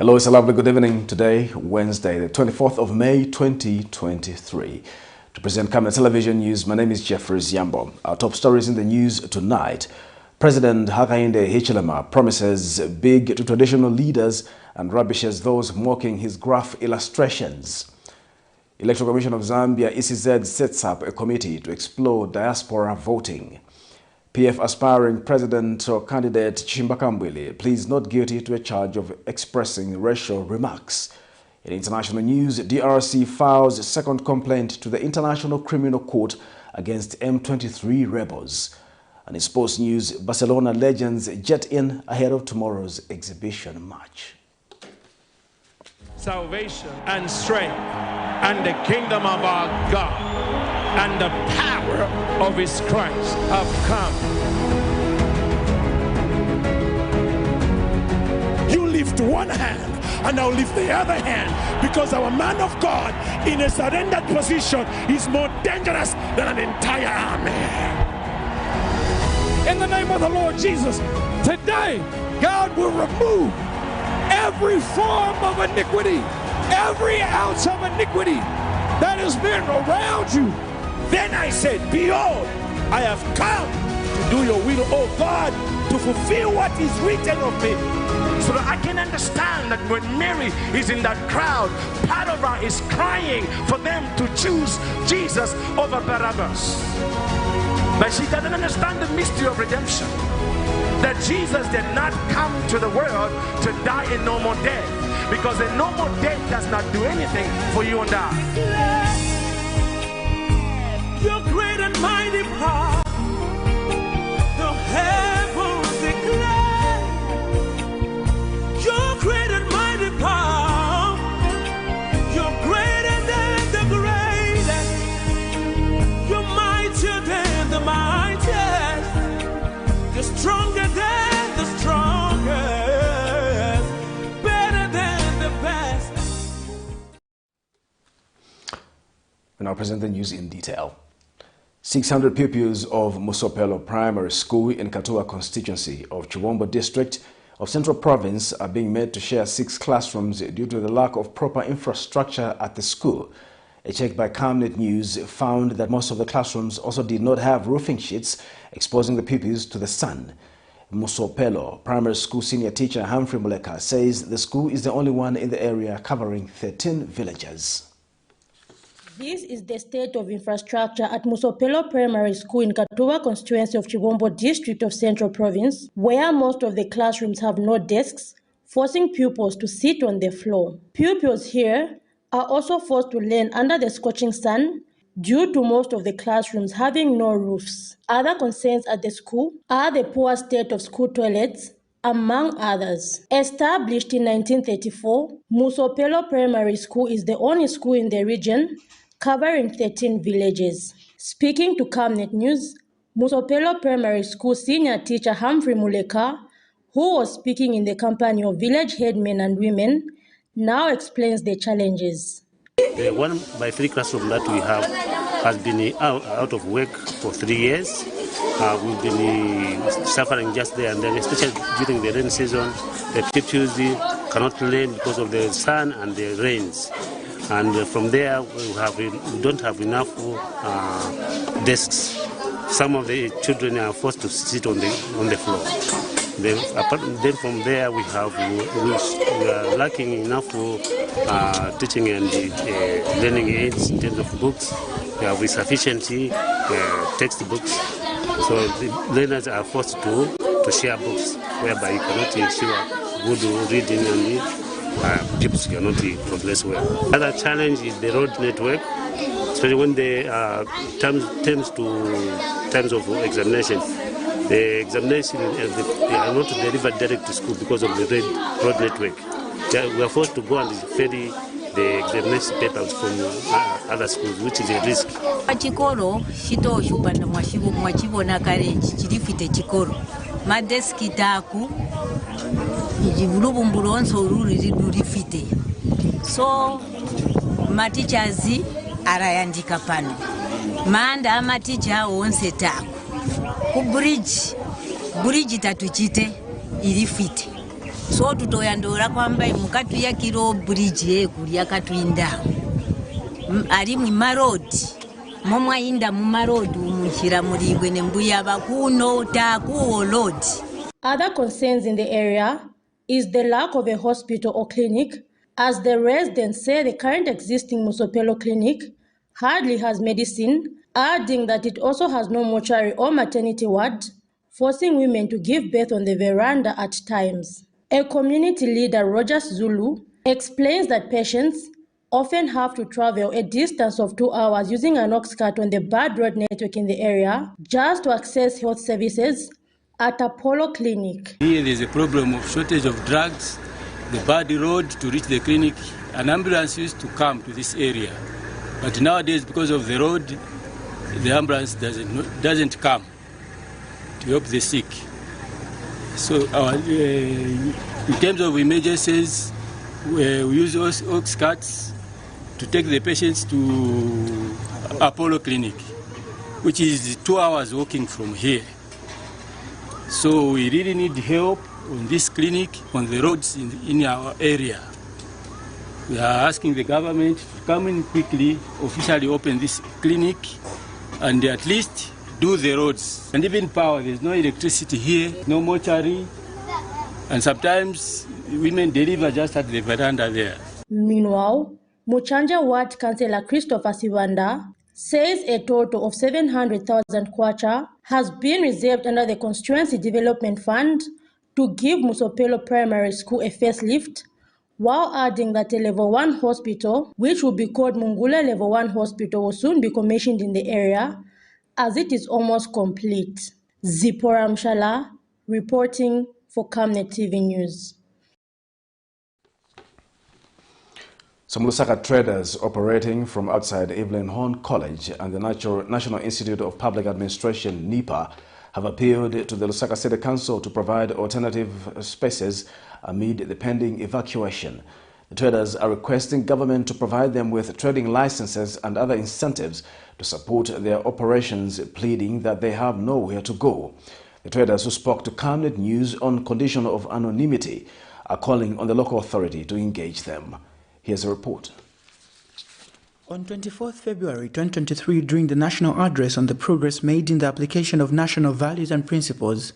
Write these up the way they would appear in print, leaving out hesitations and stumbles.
Hello, it's a lovely good evening today, Wednesday, the 24th of May, 2023. To present Camnet Television News, my name is Jeffrey Yambo. Our top stories in the news tonight. President Hakainde Hichilema promises big to traditional leaders and rubbishes those mocking his graph illustrations. Electoral Commission of Zambia, ECZ, sets up a committee to explore diaspora voting. PF aspiring president or candidate CHISHIMBA KAMBWILI pleads not guilty to a charge of expressing racial remarks. In international news, DRC files second complaint to the International Criminal Court against M23 rebels. And in sports news, Barcelona legends jet in ahead of tomorrow's exhibition match. Salvation and strength and the kingdom of our God and the power of his Christ have come. You lift one hand and I'll lift the other hand, because our man of God in a surrendered position is more dangerous than an entire army. In the name of the Lord Jesus, today God will remove every form of iniquity, every ounce of iniquity that has been around you. Then I said, behold, I have come to do your will, O God, to fulfill what is written of me. So that I can understand that when Mary is in that crowd, part of her is crying for them to choose Jesus over Barabbas. But she doesn't understand the mystery of redemption. That Jesus did not come to the world to die a normal death, because a normal death does not do anything for you and I. Your great and mighty power, the heavens declare. Your great and mighty power, you're greater than the greatest, you're mightier than the mightiest, you're stronger than the strongest, better than the best. We now present the news in detail. 600 pupils of Musopelo Primary School in Katua constituency of Chiwombo district of Central Province are being made to share 6 classrooms due to the lack of proper infrastructure at the school. A check by Camnet News found that most of the classrooms also did not have roofing sheets, exposing the pupils to the sun. Musopelo Primary School senior teacher Humphrey Muleka says the school is the only one in the area covering 13 villages. This is the state of infrastructure at Musopelo Primary School in Katua constituency of Chiwombo district of Central Province, where most of the classrooms have no desks, forcing pupils to sit on the floor. Pupils here are also forced to learn under the scorching sun due to most of the classrooms having no roofs. Other concerns at the school are the poor state of school toilets, among others. Established in 1934, Musopelo Primary School is the only school in the region covering 13 villages. Speaking to Camnet News, Musopelo Primary School senior teacher Humphrey Muleka, who was speaking in the company of village headmen and women, now explains the challenges. The 1x3 classroom that we have has been out of work for 3 years. We've been suffering just there and then, especially during the rain season. The pupils cannot learn because of the sun and the rains. And from there, we don't have enough desks. Some of the children are forced to sit on the floor. Then from there, we are lacking enough teaching and learning aids in terms of books. We have insufficient textbooks. So the learners are forced to share books, whereby you cannot ensure good reading and pupils cannot progress well. Another challenge is the road network, especially when the times of examination. The examination they are not delivered direct to school because of the road network. We are forced to go and ferry the examination papers from other schools, which is a risk. Chikoro shito shupanda mwachibona karenji chilifite chikoro madeski taku ijibulubumbulonso lulifite so matichazi arayandika pano manda amaticha onse taku ku bridge tatuchite ilifite so tutoyandora kwamba mukatu ya kiro bridge yekuli yakatwinda ari mwimarodi momwainda mumarodi umuchira murigwe nembuya bakuno takuwo road. Other concerns in the area is the lack of a hospital or clinic, as the residents say the current existing Musopelo clinic hardly has medicine, adding that it also has no mortuary or maternity ward, forcing women to give birth on the veranda at times. A community leader, Rogers Zulu, explains that patients often have to travel a distance of 2 hours using an ox cart on the bad road network in the area just to access health services at Apollo Clinic. Here there's a problem of shortage of drugs, the bad road to reach the clinic. An ambulance used to come to this area, but nowadays because of the road, the ambulance doesn't come to help the sick. So in terms of emergencies, we use ox carts to take the patients to Apollo Clinic, which is 2 hours walking from here. So we really need help on this clinic, on the roads in our area. We are asking the government to come in quickly, officially open this clinic, and at least do the roads. And even power, there's no electricity here, no mortuary, and sometimes women deliver just at the veranda there. Meanwhile, Muchanja Ward Councillor Christopher Sivanda says a total of 700,000 kwacha has been reserved under the Constituency Development Fund to give Musopelo Primary School a facelift, while adding that a Level 1 hospital, which will be called Mungula Level 1 Hospital, will soon be commissioned in the area, as it is almost complete. Zipporah Mshala, reporting for Camnet TV News. Some Lusaka traders operating from outside Evelyn Horn College and the National Institute of Public Administration, NIPA, have appealed to the Lusaka City Council to provide alternative spaces amid the pending evacuation. The traders are requesting government to provide them with trading licenses and other incentives to support their operations, pleading that they have nowhere to go. The traders, who spoke to Camnet News on condition of anonymity, are calling on the local authority to engage them. Here's a report. On 24th February 2023, during the national address on the progress made in the application of national values and principles,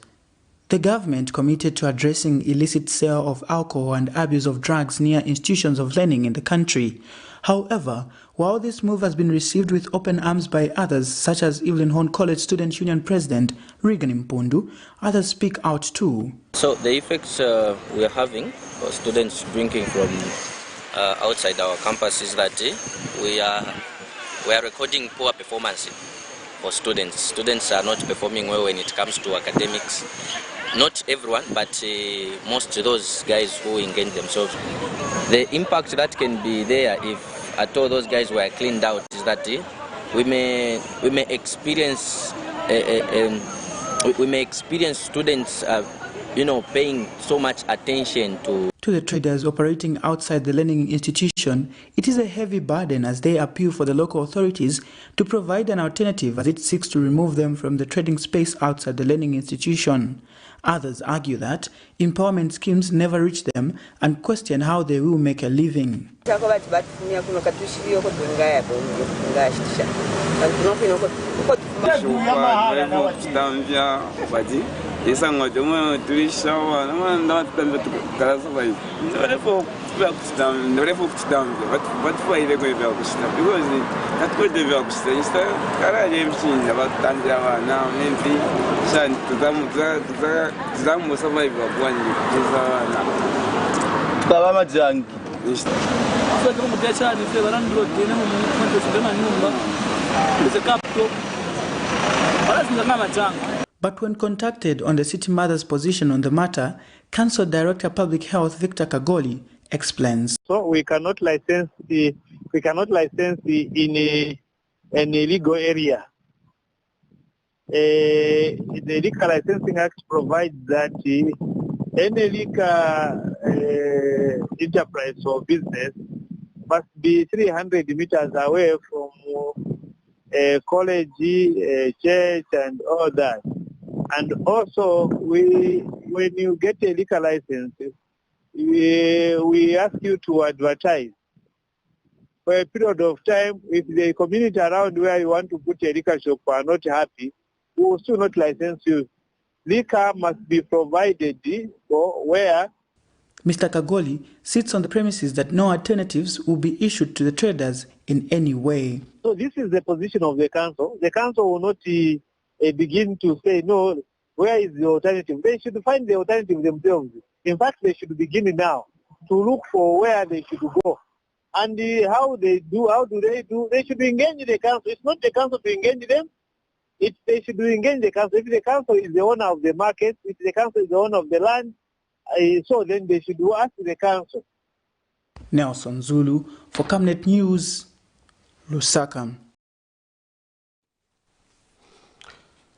the government committed to addressing illicit sale of alcohol and abuse of drugs near institutions of learning in the country. However, while this move has been received with open arms by others, such as Evelyn Horn College Student Union President Regan Mpundu, others speak out too. So the effects we are having for students drinking from outside our campus is that we are recording poor performance for students. Students are not performing well when it comes to academics. Not everyone, but most of those guys who engage themselves. The impact that can be there if at all those guys were cleaned out is that we may experience students paying so much attention to the traders operating outside the learning institution. It is a heavy burden as they appeal for the local authorities to provide an alternative as it seeks to remove them from the trading space outside the learning institution. Others argue that empowerment schemes never reach them and question how they will make a living. But when contacted on the city mother's position on the matter, Council Director Public Health Victor Kagoli explains. So we cannot license in an illegal area. The Liquor Licensing Act provides that any liquor enterprise or business must be 300 meters away from a college, a church, and all that. And also, when you get a liquor license, we ask you to advertise for a period of time. If the community around where you want to put a liquor shop are not happy, we will still not license you. Liquor must be provided for where Mr. Kagoli sits on the premises that no alternatives will be issued to the traders in any way. So this is the position of the council. The council will not begin to say, no, where is the alternative? They should find the alternative themselves. In fact, they should begin now to look for where they should go. And how do they do? They should engage the council. It's not the council to engage them. They should engage the council. If the council is the owner of the market, if the council is the owner of the land, so then they should ask the council. Nelson Zulu for Camnet News, Lusaka.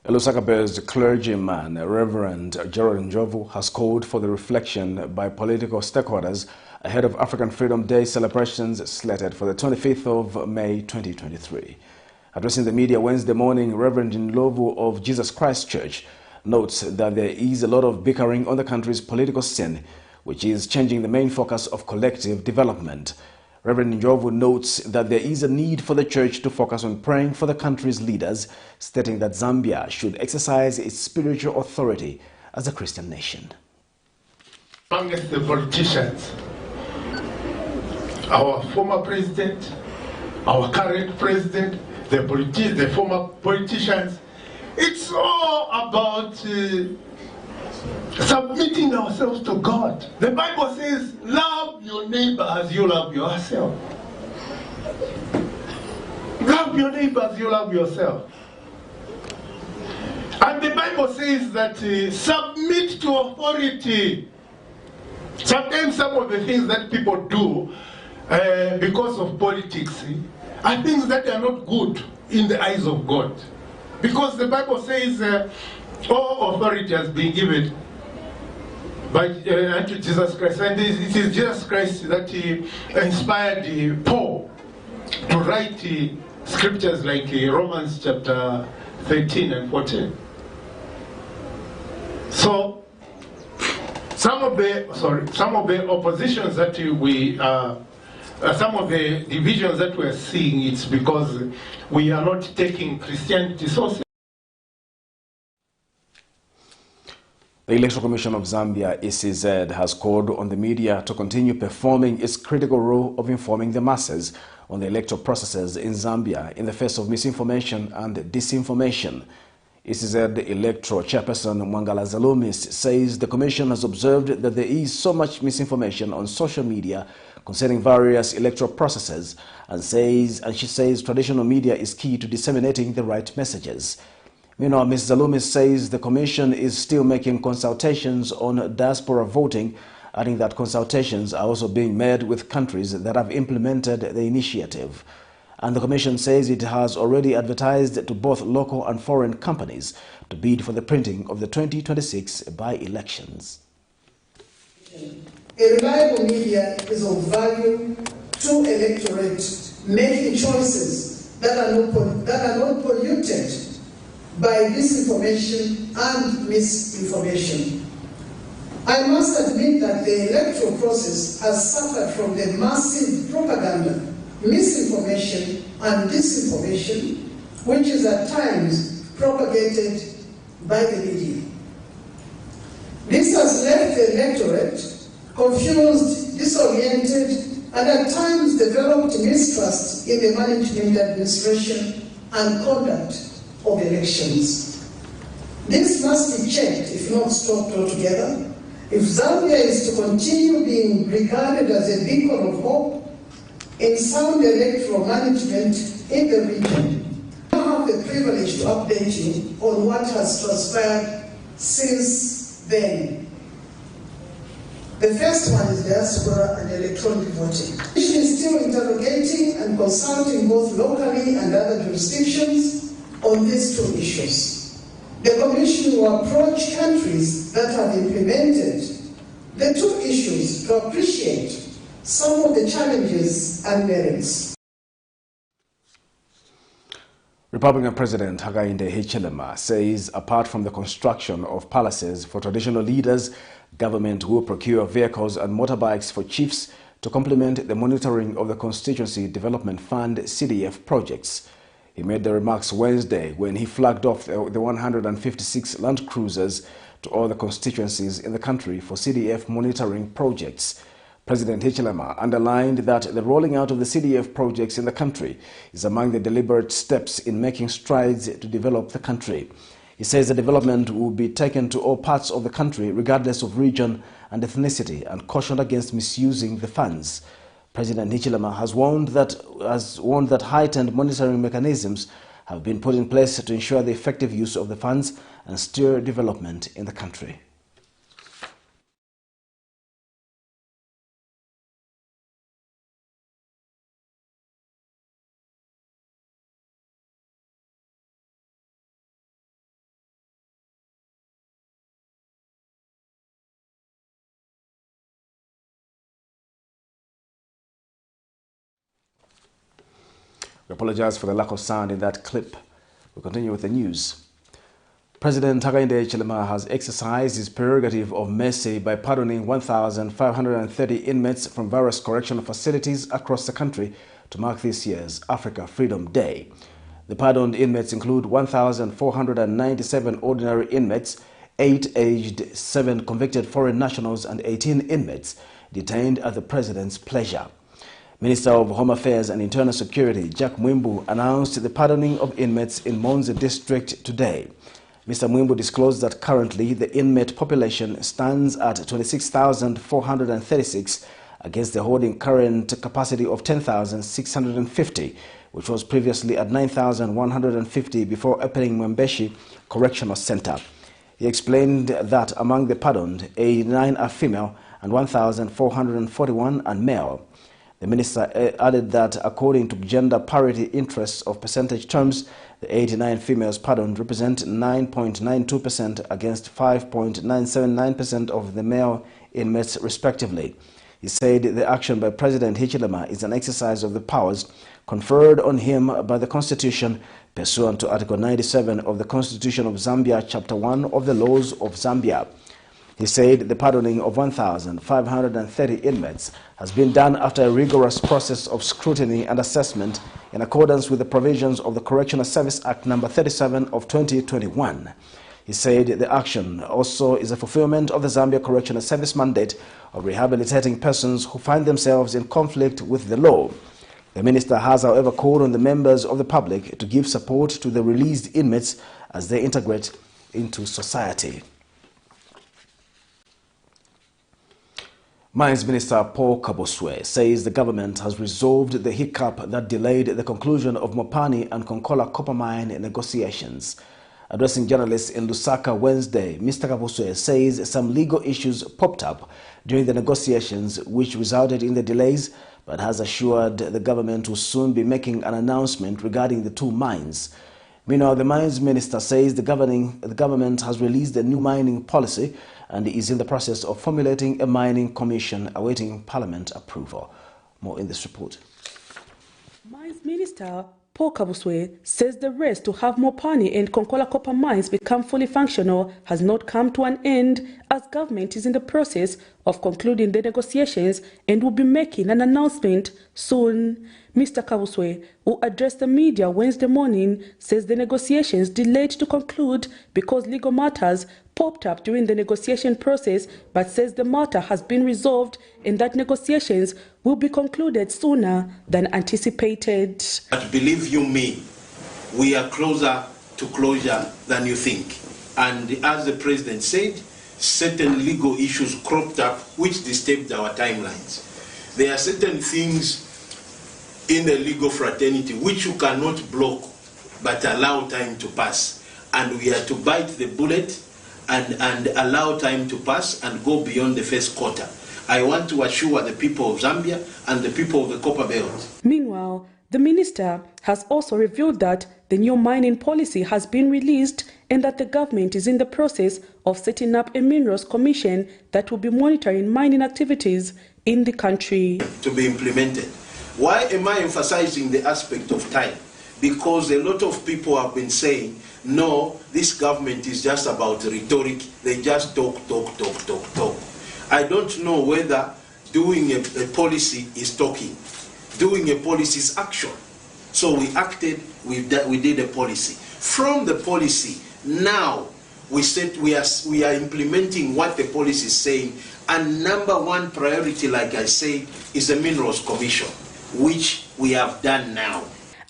A Lusaka-based clergyman, Reverend Gerald Njovu, has called for the reflection by political stakeholders ahead of African Freedom Day celebrations slated for the 25th of May 2023. Addressing the media Wednesday morning, Reverend Njovu of Jesus Christ Church notes that there is a lot of bickering on the country's political scene, which is changing the main focus of collective development. Reverend Njovu notes that there is a need for the church to focus on praying for the country's leaders, stating that Zambia should exercise its spiritual authority as a Christian nation. Amongst the politicians, our former president, our current president, the former politicians, it's all about submitting ourselves to God. The Bible says, love your neighbor as you love yourself. Love your neighbor as you love yourself. And the Bible says that submit to authority. Sometimes some of the things that people do because of politics are things that are not good in the eyes of God. Because the Bible says all authority has been given by unto Jesus Christ, and it is Jesus Christ that inspired Paul to write scriptures like Romans chapter 13 and 14. So some of the oppositions that some of the divisions that we're seeing, it's because we are not taking Christianity so seriously. The Electoral Commission of Zambia, ECZ, has called on the media to continue performing its critical role of informing the masses on the electoral processes in Zambia in the face of misinformation and disinformation. ECZ Electoral Chairperson Mwangala Zalumis says the Commission has observed that there is so much misinformation on social media concerning various electoral processes, and she says traditional media is key to disseminating the right messages. Meanwhile, Ms. Zalumis says the Commission is still making consultations on diaspora voting, adding that consultations are also being made with countries that have implemented the initiative. And the Commission says it has already advertised to both local and foreign companies to bid for the printing of the 2026 by-elections. A reliable media is of value to electorate making choices that are not polluted by disinformation and misinformation. I must admit that the electoral process has suffered from the massive propaganda, misinformation and disinformation, which is at times propagated by the media. This has left the electorate confused, disoriented, and at times developed mistrust in the management, administration, and conduct of elections. This must be checked, if not stopped altogether, if Zambia is to continue being regarded as a beacon of hope in sound electoral management in the region. I have the privilege to update you on what has transpired since then. The first one is diaspora and electronic voting. The Commission is still interrogating and consulting both locally and other jurisdictions on these two issues. The Commission will approach countries that have implemented the two issues to appreciate some of the challenges and merits. Republican President Hakainde Hichilema says apart from the construction of palaces for traditional leaders, government will procure vehicles and motorbikes for chiefs to complement the monitoring of the Constituency Development Fund CDF projects. He made the remarks Wednesday when he flagged off the 156 land cruisers to all the constituencies in the country for CDF monitoring projects. President Hichilema underlined that the rolling out of the CDF projects in the country is among the deliberate steps in making strides to develop the country. He says the development will be taken to all parts of the country regardless of region and ethnicity, and cautioned against misusing the funds. President Hichilema has warned that heightened monitoring mechanisms have been put in place to ensure the effective use of the funds and steer development in the country. We apologize for the lack of sound in that clip. We continue with the news. President Hakainde Hichilema has exercised his prerogative of mercy by pardoning 1,530 inmates from various correctional facilities across the country to mark this year's Africa Freedom Day. The pardoned inmates include 1,497 ordinary inmates, 8 aged, 7 convicted foreign nationals, and 18 inmates detained at the president's pleasure. Minister of Home Affairs and Internal Security, Jack Mwimbu, announced the pardoning of inmates in Monze district today. Mr. Mwimbu disclosed that currently the inmate population stands at 26,436 against the holding current capacity of 10,650, which was previously at 9,150 before opening Mwembeshi Correctional Center. He explained that among the pardoned, 89 are female and 1,441 are male. The minister added that according to gender parity interests of percentage terms, the 89 females pardoned represent 9.92% against 5.979% of the male inmates respectively. He said the action by President Hichilema is an exercise of the powers conferred on him by the Constitution pursuant to Article 97 of the Constitution of Zambia, Chapter 1 of the Laws of Zambia. He said the pardoning of 1,530 inmates has been done after a rigorous process of scrutiny and assessment in accordance with the provisions of the Correctional Service Act No. 37 of 2021. He said the action also is a fulfillment of the Zambia Correctional Service mandate of rehabilitating persons who find themselves in conflict with the law. The minister has, however, called on the members of the public to give support to the released inmates as they integrate into society. Mines Minister Paul Kaboswe says the government has resolved the hiccup that delayed the conclusion of Mopani and Konkola copper mine negotiations. Addressing journalists in Lusaka Wednesday, Mr. Kaboswe says some legal issues popped up during the negotiations which resulted in the delays, but has assured the government will soon be making an announcement regarding the two mines. Meanwhile, the Mines Minister says the government has released a new mining policy and is in the process of formulating a mining commission awaiting Parliament approval. More in this report. Mines Minister Paul Kabuswe says the race to have Mopani and Konkola copper mines become fully functional has not come to an end, as government is in the process of concluding the negotiations and will be making an announcement soon. Mr. Kabuswe, who addressed the media Wednesday morning, says the negotiations delayed to conclude because legal matters popped up during the negotiation process, but says the matter has been resolved and that negotiations will be concluded sooner than anticipated. But believe you me, we are closer to closure than you think. And as the president said, certain legal issues cropped up which disturbed our timelines. There are certain things in the legal fraternity which you cannot block but allow time to pass. And we are to bite the bullet and allow time to pass and go beyond the first quarter. I want to assure the people of Zambia and the people of the Copper Belt. Meanwhile, the minister has also revealed that the new mining policy has been released and that the government is in the process of setting up a minerals commission that will be monitoring mining activities in the country. To be implemented. Why am I emphasizing the aspect of time? because a lot of people have been saying, no, this government is just about rhetoric. They just talk. I don't know whether doing a policy is talking. Doing a policy is action. So we acted, we did a policy. From the policy, now we said we are implementing what the policy is saying, and number one priority, like I say, is the Minerals Commission, which we have done now.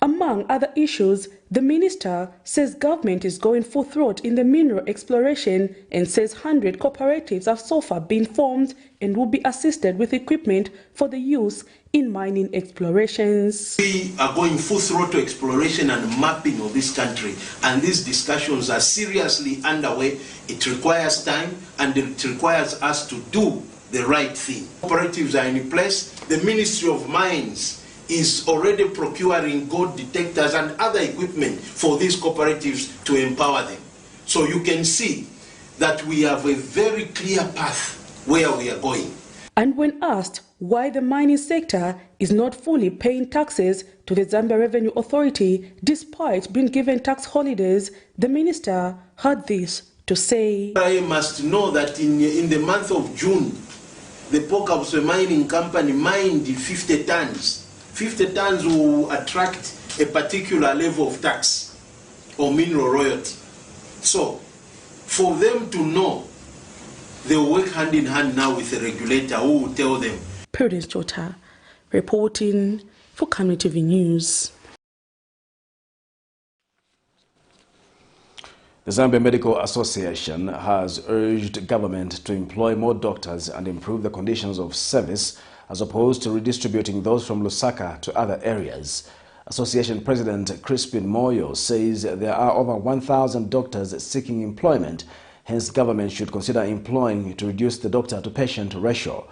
Among other issues, the minister says government is going full throat in the mineral exploration and says 100 cooperatives have so far been formed and will be assisted with equipment for the use in mining explorations. We are going full throttle exploration and mapping of this country, and these discussions are seriously underway. It requires time and it requires us to do the right thing. Cooperatives are in place. The Ministry of Mines is already procuring gold detectors and other equipment for these cooperatives to empower them. So you can see that we have a very clear path where we are going. And when asked why the mining sector is not fully paying taxes to the Zambia Revenue Authority despite being given tax holidays, the minister had this to say. I must know that in the month of June, the Pokabuswe mining company mined 50 tons. 50 tons will attract a particular level of tax or mineral royalty. So, for them to know, they will work hand in hand now with the regulator who will tell them. Prudence Jota, reporting for Camnet TV News. The Zambia Medical Association has urged government to employ more doctors and improve the conditions of service as opposed to redistributing those from Lusaka to other areas. Association President Crispin Moyo says there are over 1,000 doctors seeking employment, hence government should consider employing to reduce the doctor-to-patient ratio.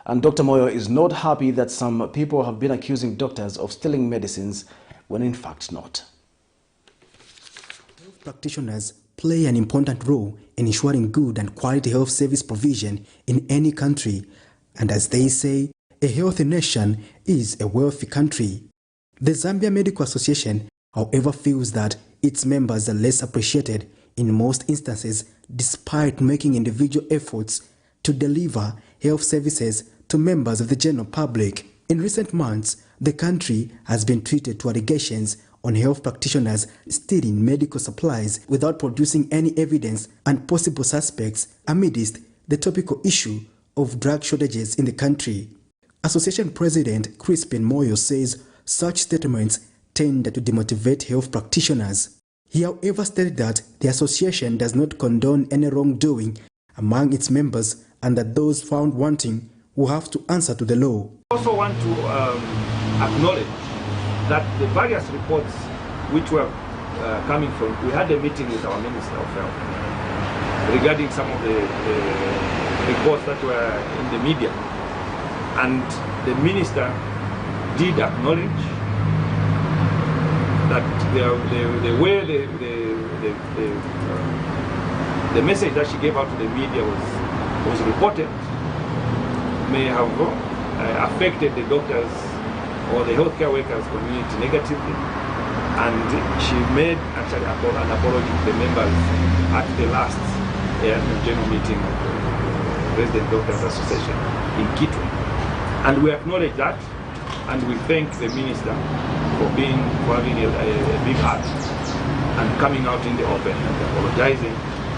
And Dr. Moyo is not happy that some people have been accusing doctors of stealing medicines when in fact not. Health practitioners play an important role in ensuring good and quality health service provision in any country, and as they say, a healthy nation is a wealthy country. The Zambia Medical Association, however, feels that its members are less appreciated in most instances despite making individual efforts to deliver health services to members of the general public. In recent months, the country has been treated to allegations on health practitioners stealing medical supplies without producing any evidence and possible suspects amidst the topical issue of drug shortages in the country. Association President Crispin Moyo says such statements tend to demotivate health practitioners. He however stated that the association does not condone any wrongdoing among its members and that those found wanting will have to answer to the law. I also want to acknowledge that the various reports which were coming from, we had a meeting with our Minister of Health regarding some of the reports that were in the media. And the minister did acknowledge that the message that she gave out to the media was reported may have affected the doctors or the healthcare workers community negatively, and she made actually an apology to the members at the last general meeting of the Resident Doctors Association in Kitwe. And we acknowledge that, and we thank the minister for having a big heart and coming out in the open and apologizing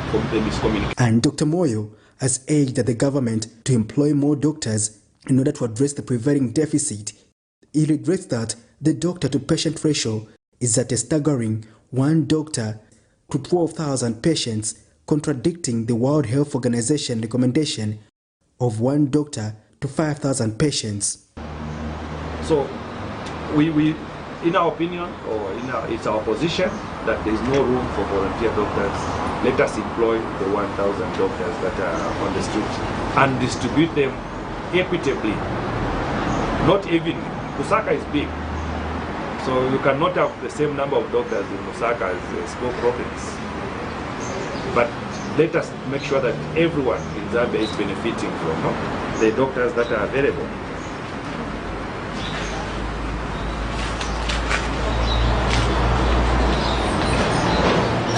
for the miscommunication. And Dr. Moyo has urged the government to employ more doctors in order to address the prevailing deficit. He regrets that the doctor-to-patient ratio is at a staggering 1 doctor to 12,000 patients, contradicting the World Health Organization recommendation of 1 doctor to 5,000 patients. So, we in our opinion, or it's our position that there is no room for volunteer doctors. Let us employ the 1,000 doctors that are on the street and distribute them equitably, not evenly. Lusaka is big, so you cannot have the same number of doctors in Lusaka as a small province. But let us make sure that everyone in Zambia is benefiting from the doctors that are available.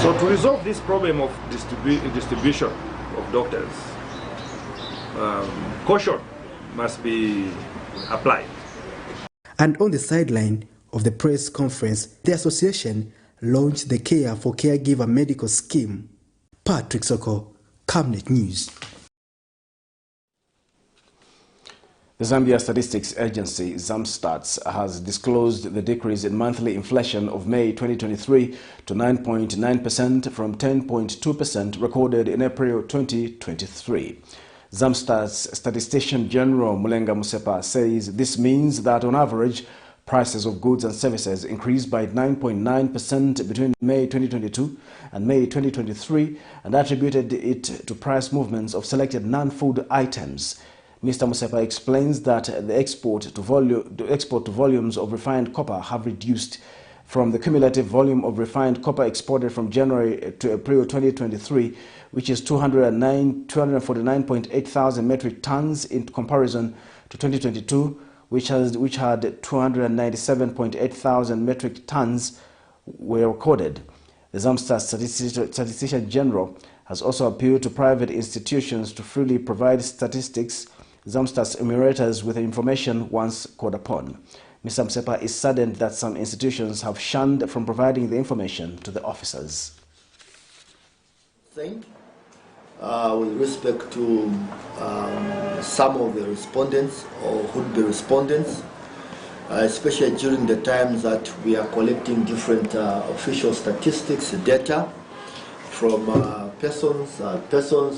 So to resolve this problem of distribution of doctors, caution must be applied. And on the sideline of the press conference, the association launched the Care for Caregiver Medical Scheme. Patrick Soko, Camnet News. The Zambia Statistics Agency, ZAMSTATS, has disclosed the decrease in monthly inflation of May 2023 to 9.9% from 10.2% recorded in April 2023. ZAMSTATS Statistician General Mulenga Musepa says this means that on average, prices of goods and services increased by 9.9% between May 2022 and May 2023 and attributed it to price movements of selected non-food items. Mr. Musepa explains that the export to volumes of refined copper have reduced from the cumulative volume of refined copper exported from January to April 2023, which is 249.8 thousand metric tons in comparison to 2022, which had 297.8 thousand metric tons were recorded. The ZAMSTATS Statistician General has also appealed to private institutions to freely provide statistics ZAMSTATS enumerators with information once called upon. Mr. Musepa is saddened that some institutions have shunned from providing the information to the officers. With respect to some of the respondents or would-be respondents, especially during the times that we are collecting different official statistics data from persons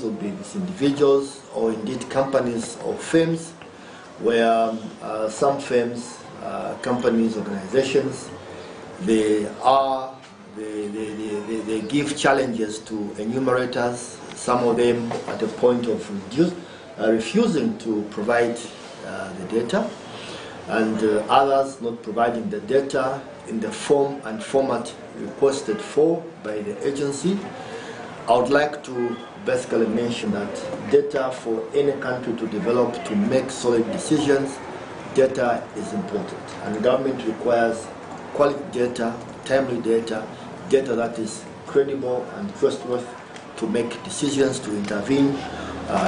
will be these individuals or indeed companies or firms, where some firms, companies, organizations, they give challenges to enumerators, some of them at the point of refusing to provide the data, and others not providing the data in the form and format requested for by the agency. I would like to basically mention that data for any country to develop, to make solid decisions, data is important. And the government requires quality data, timely data, data that is credible and trustworthy to make decisions, to intervene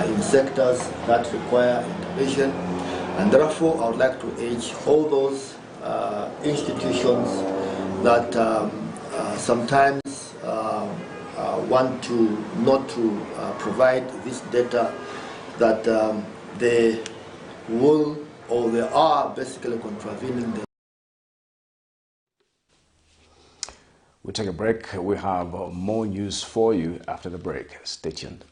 in sectors that require intervention. And therefore, I would like to urge all those institutions that sometimes want to not to provide this data, that they will or they are basically contravening the. We'll take a break. We have more news for you after the break. Stay tuned.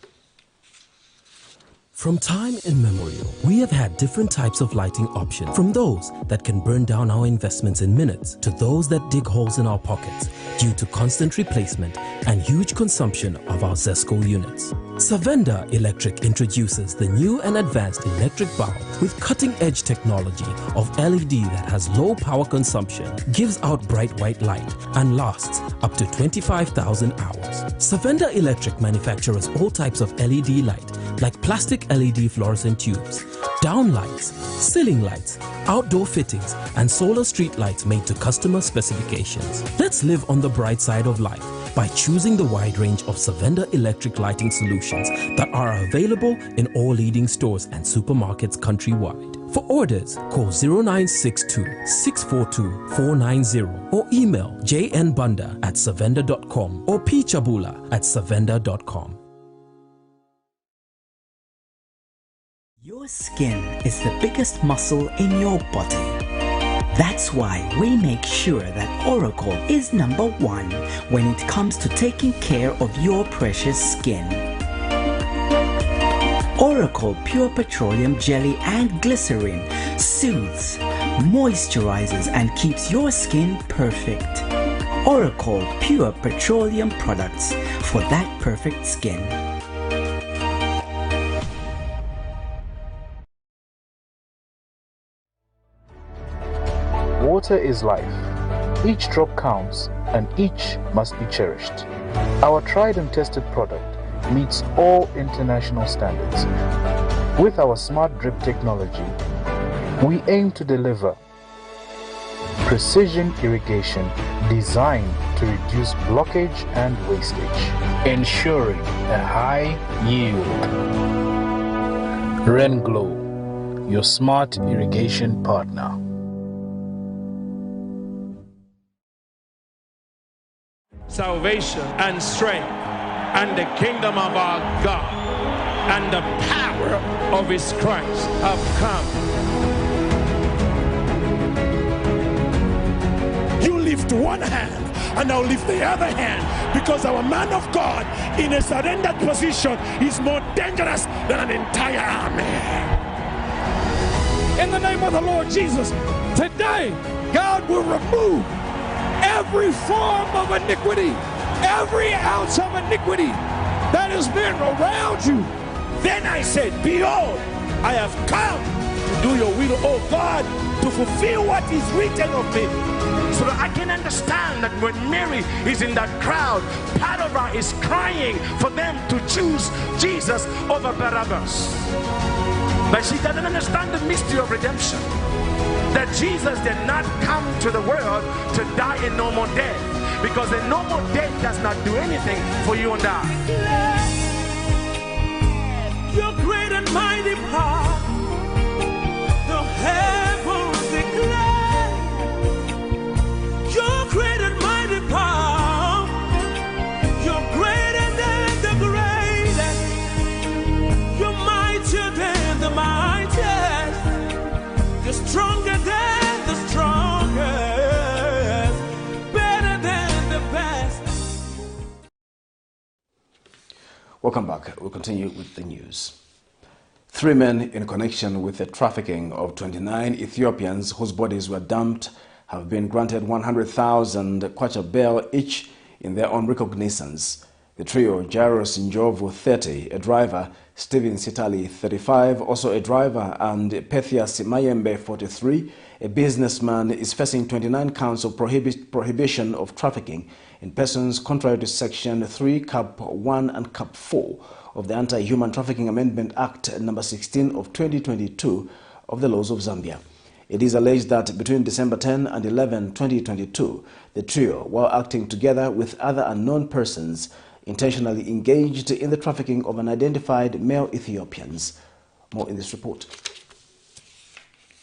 From time immemorial, we have had different types of lighting options, from those that can burn down our investments in minutes to those that dig holes in our pockets due to constant replacement and huge consumption of our ZESCO units. Savenda Electric introduces the new and advanced electric bulb with cutting-edge technology of LED that has low power consumption, gives out bright white light, and lasts up to 25,000 hours. Savenda Electric manufactures all types of LED light, like plastic LED fluorescent tubes, down lights, ceiling lights, outdoor fittings, and solar street lights made to customer specifications. Let's live on the bright side of life by choosing the wide range of Savenda electric lighting solutions that are available in all leading stores and supermarkets countrywide. For orders, call 0962-642-490 or email jnbunda@savenda.com or pchabula@savenda.com. Your skin is the biggest muscle in your body. That's why we make sure that Oracle is #1 when it comes to taking care of your precious skin. Oracle Pure Petroleum Jelly and Glycerin soothes, moisturizes, and keeps your skin perfect. Oracle Pure Petroleum products for that perfect skin. Water is life. Each drop counts and each must be cherished. Our tried and tested product meets all international standards. With our smart drip technology, we aim to deliver precision irrigation designed to to reduce blockage and wastage, ensuring a high yield. RenGlow, your smart irrigation partner. Salvation and strength and the kingdom of our God and the power of his Christ have come. You lift one hand and I'll lift the other hand, because our man of God in a surrendered position is more dangerous than an entire army. In the name of the Lord Jesus, today God will remove every form of iniquity, every ounce of iniquity that has been around you. Then I said, behold, I have come to do your will, O God, to fulfill what is written of me. So that I can understand that when Mary is in that crowd, part of her is crying for them to choose Jesus over Barabbas. But she doesn't understand the mystery of redemption. That Jesus did not come to the world to die a normal death, because a normal death does not do anything for you and I. Your great and mighty power, the heavens declare. Your great and mighty power, you're greater than the greatest, you're mightier than the mightiest, you're stronger than the strongest, better than the best. Welcome back. We'll continue with the news. 3 men in connection with the trafficking of 29 Ethiopians whose bodies were dumped have been granted 100,000 kwacha bail each in their own recognizance. The trio, Jairus Njovu, 30, a driver, Stephen Sitali, 35, also a driver, and Pethias Mayembe, 43, a businessman, is facing 29 counts of prohibition of trafficking in persons contrary to Section 3, Cap 1 and Cap 4 of the Anti-Human Trafficking Amendment Act No. 16 of 2022 of the laws of Zambia. It is alleged that between December 10 and 11, 2022, the trio, while acting together with other unknown persons, intentionally engaged in the trafficking of unidentified male Ethiopians. More in this report.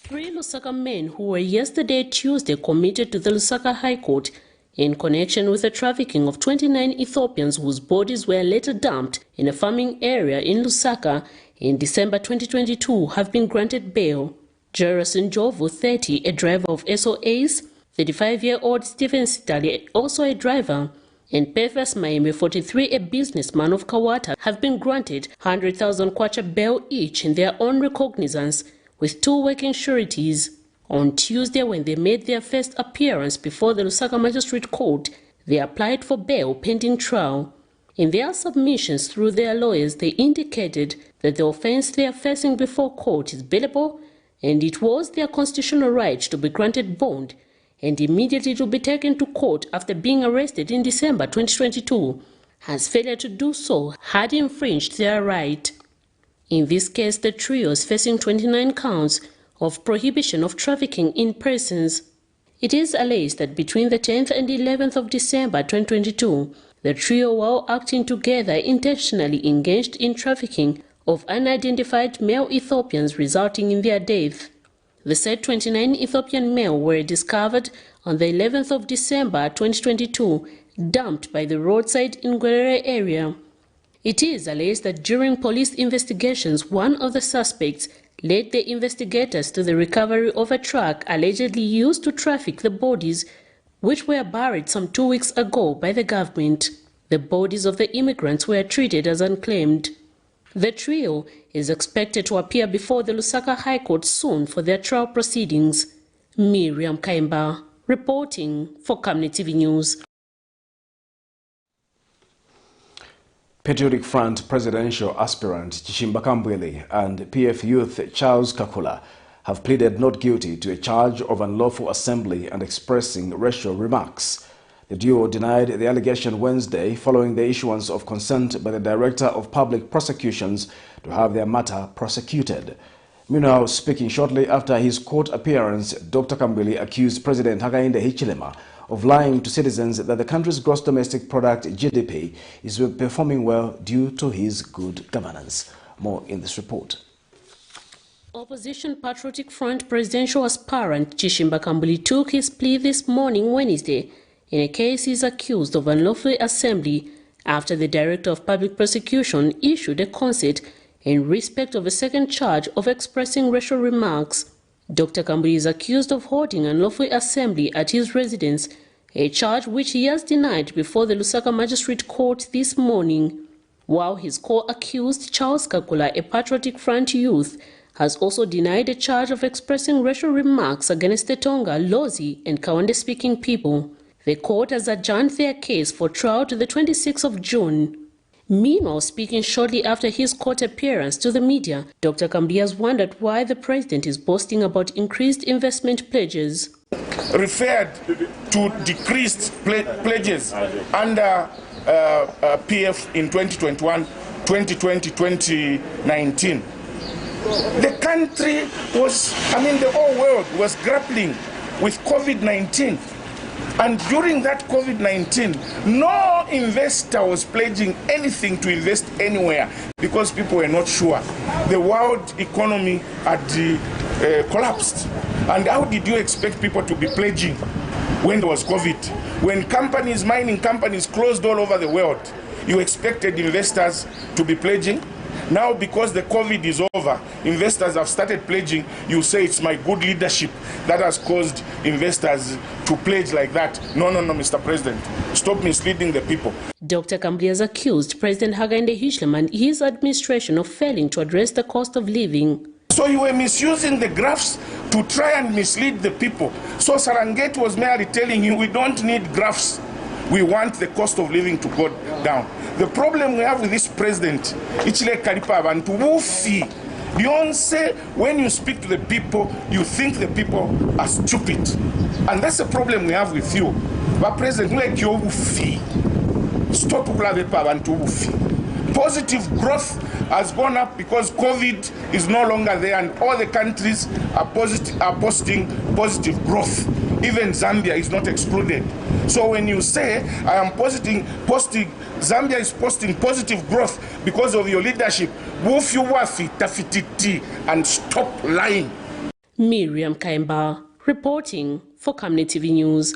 3 Lusaka men who were yesterday Tuesday committed to the Lusaka High Court in connection with the trafficking of 29 Ethiopians whose bodies were later dumped in a farming area in Lusaka in December 2022 have been granted bail. Jairus Njovu, 30, a driver of SOAs, 35-year-old Stephen Sitali, also a driver, and Pethias Mayembe, 43, a businessman of Kawata, have been granted 100,000 kwacha bail each in their own recognizance, with 2 working sureties. On Tuesday, when they made their first appearance before the Lusaka Magistrate Court, they applied for bail pending trial. In their submissions through their lawyers, they indicated that the offense they are facing before court is bailable, and it was their constitutional right to be granted bond and immediately to be taken to court after being arrested in December 2022, as failure to do so had infringed their right. In this case, the trio is facing 29 counts of prohibition of trafficking in persons. It is alleged that between the 10th and 11th of December 2022, the trio, while acting together, intentionally engaged in trafficking of unidentified male Ethiopians, resulting in their death. The said 29 Ethiopian male were discovered on the 11th of December 2022, dumped by the roadside in Gwerere area. It is alleged that during police investigations, one of the suspects led the investigators to the recovery of a truck allegedly used to traffic the bodies, which were buried some 2 weeks ago by the government. The bodies of the immigrants were treated as unclaimed. The trio is expected to appear before the Lusaka High Court soon for their trial proceedings. Miriam Kaimba, reporting for Camnet TV News. Patriotic Front presidential aspirant CHISHIMBA KAMBWILI and PF youth Charles Kakula have pleaded not guilty to a charge of unlawful assembly and expressing racial remarks. The duo denied the allegation Wednesday following the issuance of consent by the Director of Public Prosecutions to have their matter prosecuted. Meanwhile, speaking shortly after his court appearance, Dr. KAMBWILI accused President Hakainde Hichilema of lying to citizens that the country's gross domestic product (GDP) is performing well due to his good governance. More in this report. Opposition Patriotic Front presidential aspirant CHISHIMBA KAMBWILI took his plea this morning, Wednesday, in a case he is accused of unlawful assembly after the Director of Public Prosecution issued a concert in respect of a second charge of expressing racial remarks. Dr. KAMBWILI is accused of holding unlawful assembly at his residence, a charge which he has denied before the Lusaka Magistrate Court this morning, while his co-accused Charles Kakula, a Patriotic Front youth, has also denied a charge of expressing racial remarks against the Tonga, Lozi and Kawande-speaking people. The court has adjourned their case for trial to the 26th of June. Meanwhile, speaking shortly after his court appearance to the media, Dr. KAMBWILI has wondered why the president is boasting about increased investment pledges. Referred to decreased pledges under PF in 2021, 2020, 2019. The country was, the whole world was grappling with COVID-19. And during that COVID-19, no investor was pledging anything to invest anywhere because people were not sure. The world economy had collapsed. And how did you expect people to be pledging when there was COVID? When companies, mining companies closed all over the world, you expected investors to be pledging? Now, because the COVID is over, investors have started pledging. You say it's my good leadership that has caused investors to pledge like that. No, Mr. President. Stop misleading the people. Dr. KAMBWILI has accused President Hakainde Hichilema and his administration of failing to address the cost of living. So you were misusing the graphs to try and mislead the people. So Serengeti was merely telling you we don't need graphs. We want the cost of living to go down. The problem we have with this president, Ichile Karipa and Wufi, Beyonce, when you speak to the people, you think the people are stupid. And that's the problem we have with you. But President, like your Wufi, stop and Wufi. Positive growth has gone up because COVID is no longer there and all the countries are posting positive growth. Even Zambia is not excluded. So when you say, I am posting, Zambia is posting positive growth because of your leadership, move your wafi, tafititi, and stop lying. Miriam Kaimba, reporting for Camnet TV News.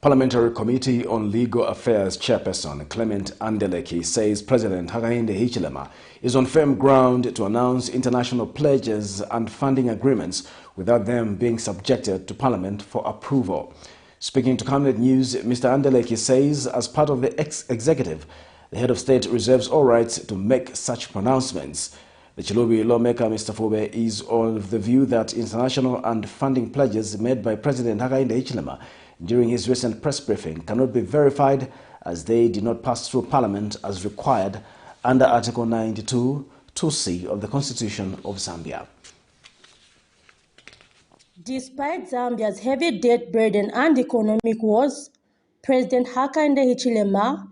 Parliamentary Committee on Legal Affairs Chairperson Clement Andeleki says President Hakainde Hichilema is on firm ground to announce international pledges and funding agreements without them being subjected to Parliament for approval. Speaking to Camnet News, Mr. Andeleki says as part of the executive, the head of state reserves all rights to make such pronouncements. The Chilubi lawmaker, Mr. Fube, is of the view that international and funding pledges made by President Hakainde Hichilema during his recent press briefing cannot be verified as they did not pass through Parliament as required under Article 92, 2C of the Constitution of Zambia. Despite Zambia's heavy debt burden and economic woes, President Hakainde Hichilema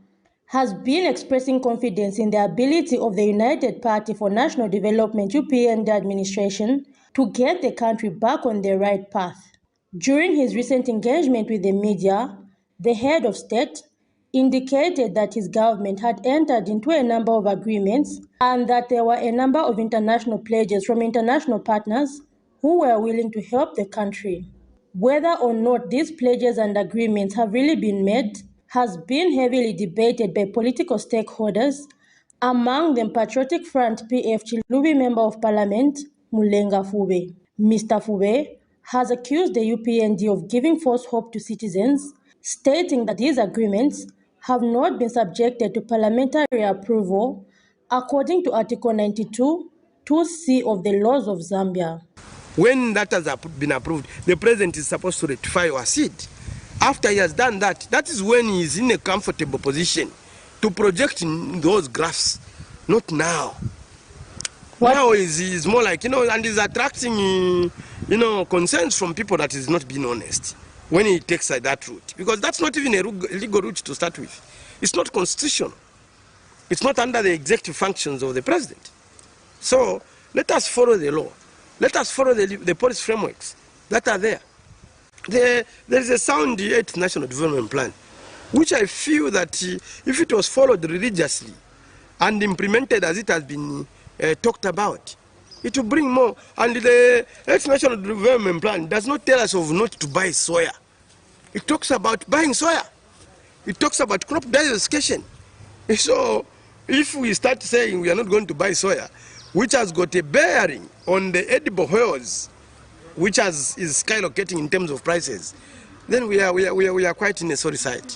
has been expressing confidence in the ability of the United Party for National Development UPND administration to get the country back on the right path. During his recent engagement with the media, the head of state indicated that his government had entered into a number of agreements and that there were a number of international pledges from international partners who were willing to help the country. Whether or not these pledges and agreements have really been made has been heavily debated by political stakeholders, among them Patriotic Front PF Chilubi Member of Parliament Mulenga Fube. Mr. Fube has accused the UPND of giving false hope to citizens, stating that these agreements have not been subjected to parliamentary approval according to Article 92, 2C of the laws of Zambia. When that has been approved, the president is supposed to rectify or sit. After he has done that, that is when he is in a comfortable position to project in those graphs, not now. What? Now is more like, and is attracting, concerns from people that is not being honest when he takes that route. Because that's not even a legal route to start with. It's not constitutional. It's not under the executive functions of the president. So let us follow the law. Let us follow the policy frameworks that are there. There is a sound 8th National Development Plan, which I feel that if it was followed religiously and implemented as it has been talked about, it will bring more. And the 8th National Development Plan does not tell us of not to buy soya. It talks about buying soya. It talks about crop diversification. So if we start saying we are not going to buy soya, which has got a bearing on the edible oils, which is skyrocketing in terms of prices, then we are quite in a sorry side.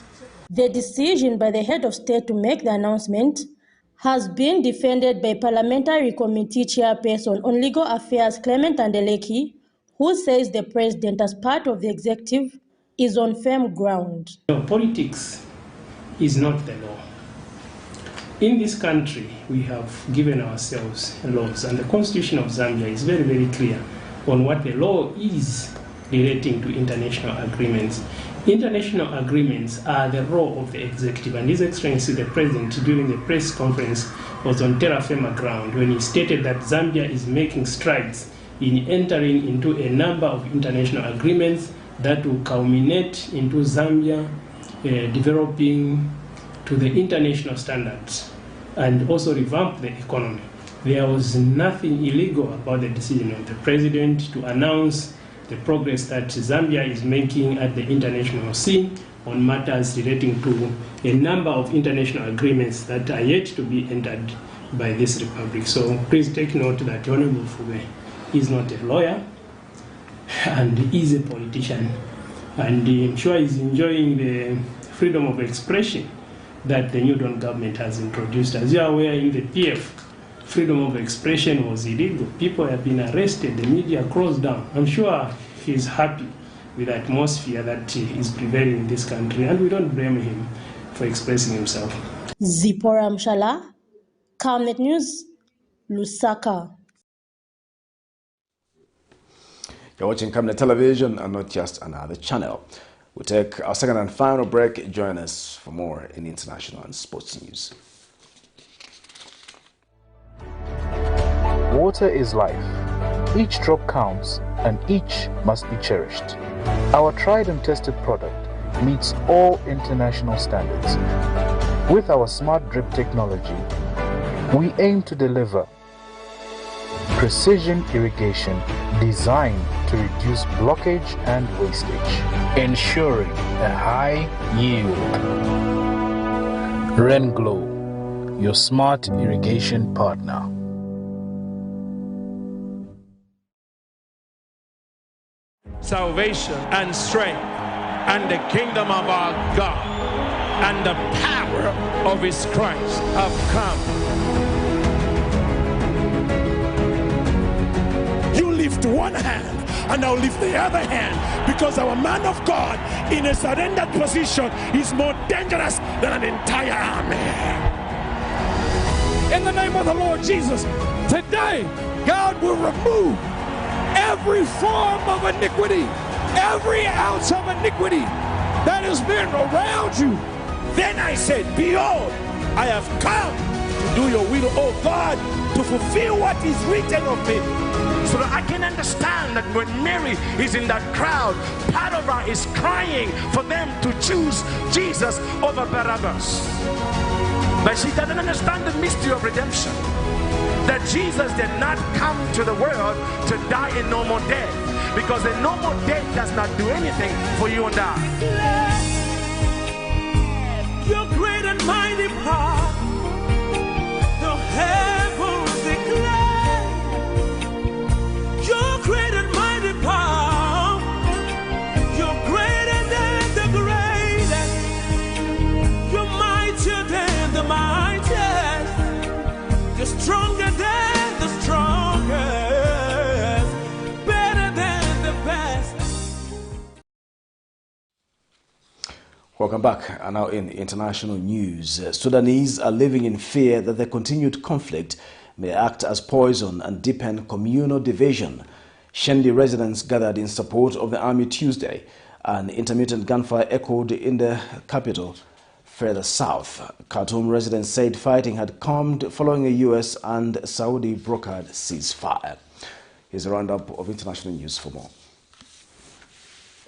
The decision by the head of state to make the announcement has been defended by Parliamentary Committee Chairperson on Legal Affairs Clement Andeleki, who says the president, as part of the executive, is on firm ground. No, politics is not the law. In this country, we have given ourselves laws, and the Constitution of Zambia is very, very clear on what the law is relating to international agreements. International agreements are the role of the executive, and His Excellency the President, during the press conference, was on terra firma ground when he stated that Zambia is making strides in entering into a number of international agreements that will culminate into Zambia developing to the international standards and also revamp the economy. There was nothing illegal about the decision of the President to announce the progress that Zambia is making at the international scene on matters relating to a number of international agreements that are yet to be entered by this republic. So please take note that Honorable Fube is not a lawyer and is a politician, and I'm sure he's enjoying the freedom of expression that the New Dawn government has introduced. As you are aware, in the PF, freedom of expression was illegal. People have been arrested, the media closed down. I'm sure he's happy with the atmosphere that is prevailing in this country, and we don't blame him for expressing himself. Zipporah Mshala, Camnet News, Lusaka. You're watching Camnet Television and not just another channel. We'll take our second and final break. Join us for more in international and sports news. Water is life. Each drop counts and each must be cherished. Our tried and tested product meets all international standards. With our smart drip technology, we aim to deliver precision irrigation designed to reduce blockage and wastage, ensuring a high yield. RenGlow, your smart irrigation partner. Salvation and strength and the kingdom of our God and the power of his Christ have come. You lift one hand and I'll lift the other hand, because our man of God in a surrendered position is more dangerous than an entire army. In the name of the Lord Jesus, today God will remove every form of iniquity, every ounce of iniquity that has been around you. Then I said, behold, I have come to do your will, O God, to fulfill what is written of me. So that I can understand that when Mary is in that crowd, part of her is crying for them to choose Jesus over Barabbas. But she doesn't understand the mystery of redemption. That Jesus did not come to the world to die a normal death, because a normal death does not do anything for you and I. Your great and mighty power, the heavens declare. Your great and mighty power, you're greater than the greatest, you're mightier than the mightiest, you're stronger than the strongest, better than the best. Welcome back. And now in international news, Sudanese are living in fear that the continued conflict may act as poison and deepen communal division. Shendi residents gathered in support of the army Tuesday, and intermittent gunfire echoed in the capital further south. Khartoum residents said fighting had calmed following a U.S. and Saudi brokered ceasefire. Here's a roundup of international news for more.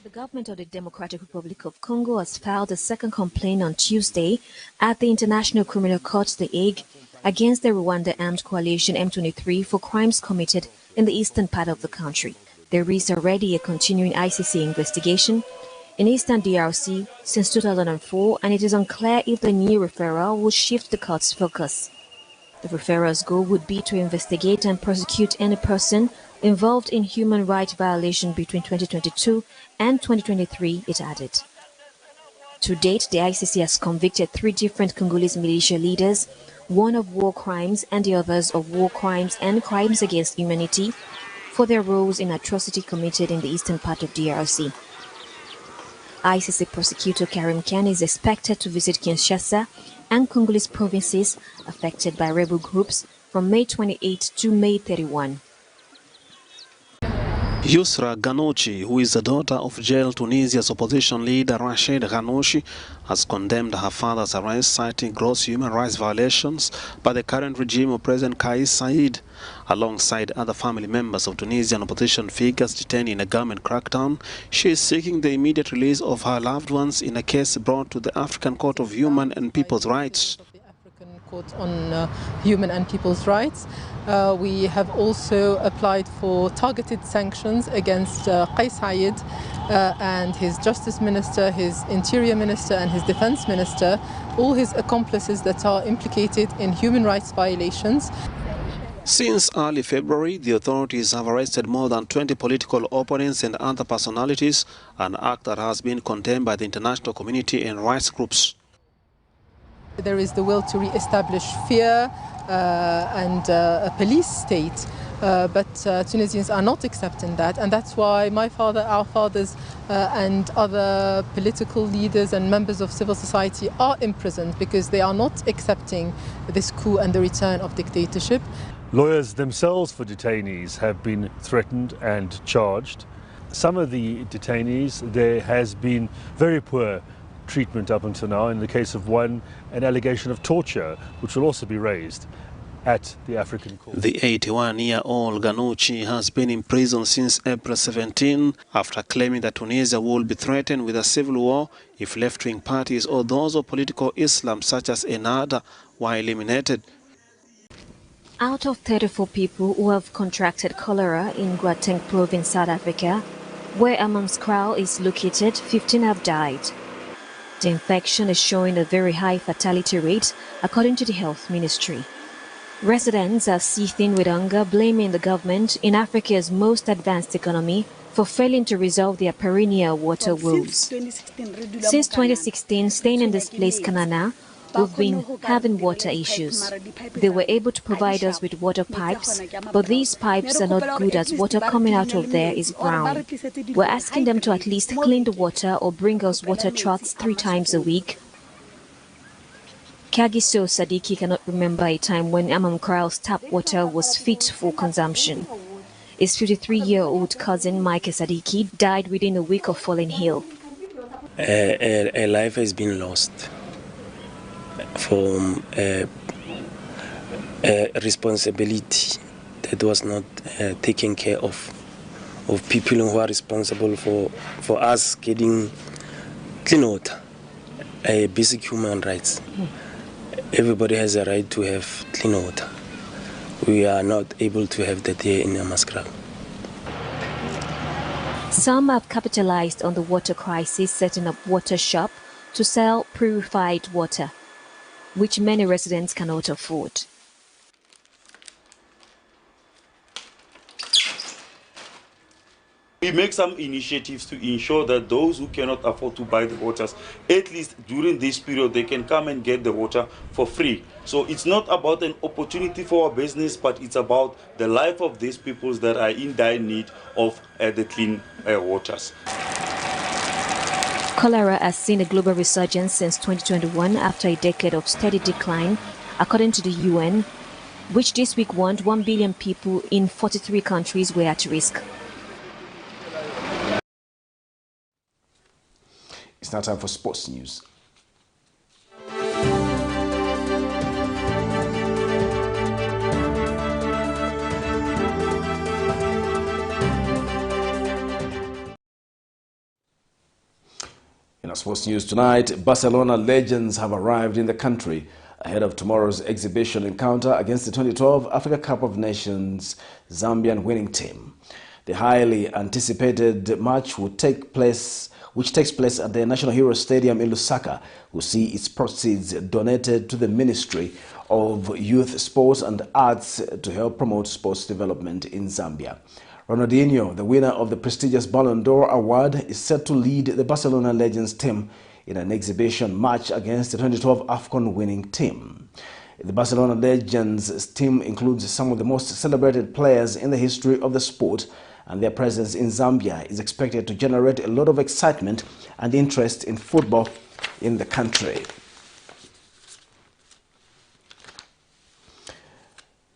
The government of the Democratic Republic of Congo has filed a second complaint on Tuesday at the International Criminal Court, The Hague, against the Rwanda armed coalition M23 for crimes committed in the eastern part of the country. There is already a continuing ICC investigation in eastern DRC since 2004, and it is unclear if the new referral will shift the court's focus. The referral's goal would be to investigate and prosecute any person involved in human rights violation between 2022 and 2023, it added. To date, the ICC has convicted 3 different Congolese militia leaders, one of war crimes and the others of war crimes and crimes against humanity, for their roles in atrocity committed in the eastern part of DRC. ICC prosecutor Karim Khan is expected to visit Kinshasa and Congolese provinces affected by rebel groups from May 28 to May 31. Yusra Ghannouchi, who is the daughter of jailed Tunisia's opposition leader Rachid Ghannouchi, has condemned her father's arrest, citing gross human rights violations by the current regime of President Kais Saied, alongside other family members of Tunisian opposition figures detained in a government crackdown. She is seeking the immediate release of her loved ones in a case brought to the African Court of Human and People's Rights. Court on Human and People's Rights. We have also applied for targeted sanctions against Kais Saied and his Justice Minister, his Interior Minister and his Defense Minister, all his accomplices that are implicated in human rights violations. Since early February, the authorities have arrested more than 20 political opponents and other personalities, an act that has been condemned by the international community and rights groups. There is the will to re-establish fear and a police state, but Tunisians are not accepting that, and that's why my father, our fathers, and other political leaders and members of civil society are imprisoned because they are not accepting this coup and the return of dictatorship. Lawyers themselves for detainees have been threatened and charged. Some of the detainees, there has been very poor treatment up until now. In the case of one, an allegation of torture, which will also be raised at the African Court. The 81-year-old Ghannouchi has been in prison since April 17 after claiming that Tunisia will be threatened with a civil war if left-wing parties or those of political Islam such as Ennahda were eliminated. Out of 34 people who have contracted cholera in Gauteng province, South Africa, where Hammanskraal is located, 15 have died. The infection is showing a very high fatality rate, according to the Health Ministry. Residents are seething with anger, blaming the government in Africa's most advanced economy for failing to resolve their perennial water woes. Since 2016, staying in this place, Kanana, we've been having water issues. They were able to provide us with water pipes, but these pipes are not good as water coming out of there is brown. We're asking them to at least clean the water or bring us water trucks 3 times a week. Kagiso Sadiki cannot remember a time when Hammanskraal's tap water was fit for consumption. His 53-year-old cousin, Mike Sadiki, died within a week of falling ill. A life has been lost from a responsibility that was not taken care of people who are responsible for us getting clean water, a basic human rights. Everybody has a right to have clean water. We are not able to have that here in Hammanskraal. Some have capitalized on the water crisis, setting up water shop to sell purified water, which many residents cannot afford. We make some initiatives to ensure that those who cannot afford to buy the waters, at least during this period, they can come and get the water for free. So it's not about an opportunity for our business, but it's about the life of these people that are in dire need of the clean waters. Cholera has seen a global resurgence since 2021 after a decade of steady decline, according to the UN, which this week warned 1 billion people in 43 countries were at risk. It's now time for sports news. Sports news tonight. Barcelona legends have arrived in the country ahead of tomorrow's exhibition encounter against the 2012 Africa Cup of Nations Zambian winning team. The highly anticipated match which takes place at the National Hero Stadium in Lusaka will see its proceeds donated to the Ministry of Youth, Sports and Arts to help promote sports development in Zambia. Ronaldinho, the winner of the prestigious Ballon d'Or award, is set to lead the Barcelona Legends team in an exhibition match against the 2012 AFCON winning team. The Barcelona Legends team includes some of the most celebrated players in the history of the sport, and their presence in Zambia is expected to generate a lot of excitement and interest in football in the country.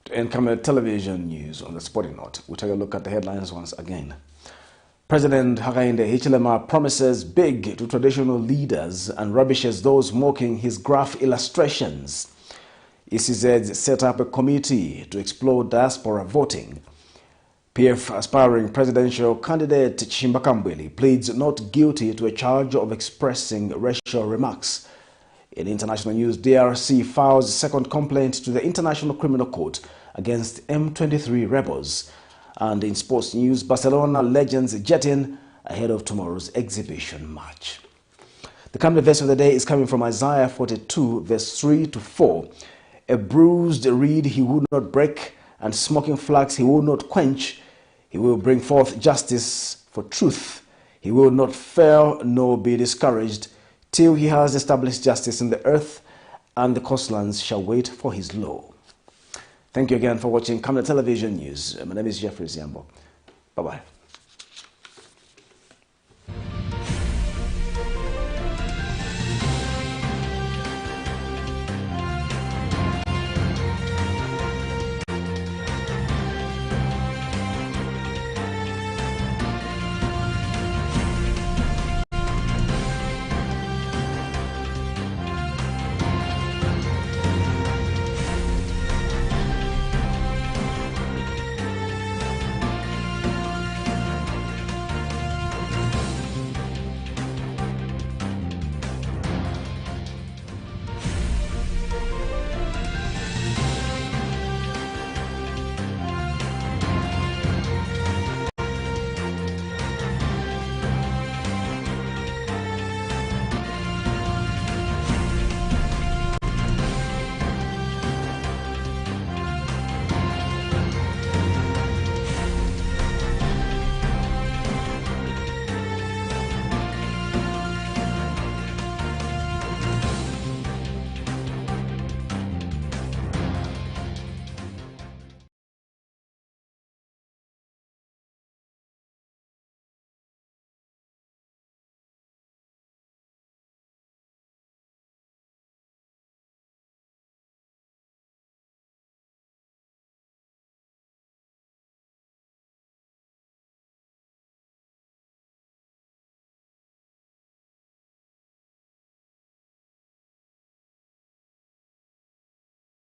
To end Camnet television news on the sporting note, we'll take a look at the headlines once again. President Hakainde Hichilema promises big to traditional leaders and rubbishes those mocking his graph illustrations. ECZ set up a committee to explore diaspora voting. PF aspiring presidential candidate CHISHIMBA KAMBWILI pleads not guilty to a charge of expressing racial remarks. In international news, DRC files second complaint to the International Criminal Court against M23 rebels. And in sports news, Barcelona legends jet in ahead of tomorrow's exhibition match. The Camnet verse of the day is coming from Isaiah 42, verse 3 to 4. A bruised reed he would not break, and smoking flax he will not quench. He will bring forth justice for truth. He will not fail nor be discouraged, till he has established justice in the earth, and the coastlands shall wait for his law. Thank you again for watching Camnet Television News. My name is Jeffrey Ziambo. Bye-bye.